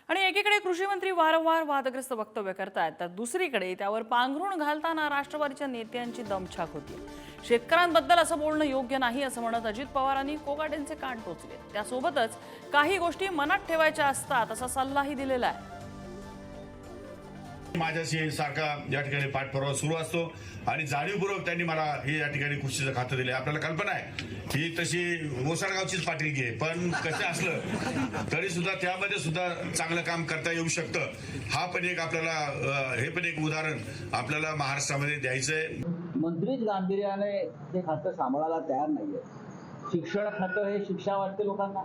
आणि एकीकडे कृषी मंत्री वारंवार वादग्रस्त वक्तव्य करतायत तर दुसरीकडे त्यावर पांघरुण घालताना राष्ट्रवादीच्या नेत्यांची दमछाक होती। शेतकऱ्यांबद्दल असं बोलणं योग्य नाही असं म्हणत अजित पवारांनी कोकाटेंचे कान टोचले। त्यासोबतच काही गोष्टी मनात ठेवायच्या असतात असा सल्लाही दिलेला आहे। माझ्याशी सारखा या ठिकाणी पाठपुरावा सुरू असतो आणि जाणीवपूर्वक त्यांनी मला हे या ठिकाणी कृषीचं खातं दिले। आपल्याला कल्पना आहे ही तशी ओसाडगावचीच पाटीलकी आहे, पण कसं असलं तरी सुद्धा त्यामध्ये सुद्धा चांगलं काम करता येऊ शकतं। हा पण एक आपल्याला हे पण एक उदाहरण आपल्याला महाराष्ट्रामध्ये द्यायचंय। मंत्रीच गांभीर्याने ते खातं सांभाळायला तयार नाहीये। शिक्षण खातं हे शिक्षा वाटते लोकांना,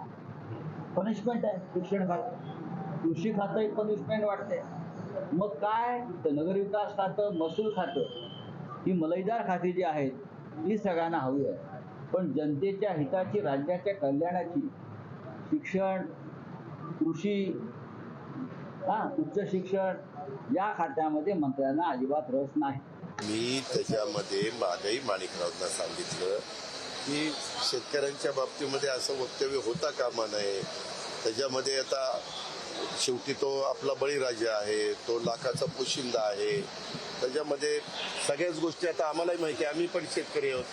पनिशमेंट आहे शिक्षण खातं। कृषी खातं एक पनिशमेंट वाटते। मग काय तर नगरविकास खातं, महसूल खातं ही मलईदार खाती जी आहेत ही सगळ्यांना हवी आहे, पण जनतेच्या हिताची, राज्याच्या कल्याणाची शिक्षण, कृषी, उच्च शिक्षण या खात्यामध्ये मंत्र्यांना अजिबात रस नाही। मी त्याच्यामध्ये मागही माणिकरावांना सांगितलं की शेतकऱ्यांच्या बाबतीमध्ये असं वक्तव्य होता कामा नये। त्याच्यामध्ये आता शेवटी तो आपला बळीराजा आहे, तो लाखाचा पोशिंदा आहे। त्याच्यामध्ये सगळ्याच गोष्टी आता आम्हालाही माहिती आहे, आम्ही पण शेतकरी आहोत,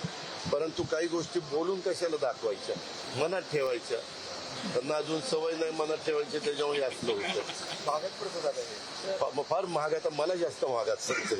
परंतु काही गोष्टी बोलून कशाला दाखवायच्या, मनात ठेवायच्या। त्यांना अजून सवय नाही मनात ठेवायची, त्याच्यामुळे असलं होतं। फार महाग आता मला जास्त महागात सांगते।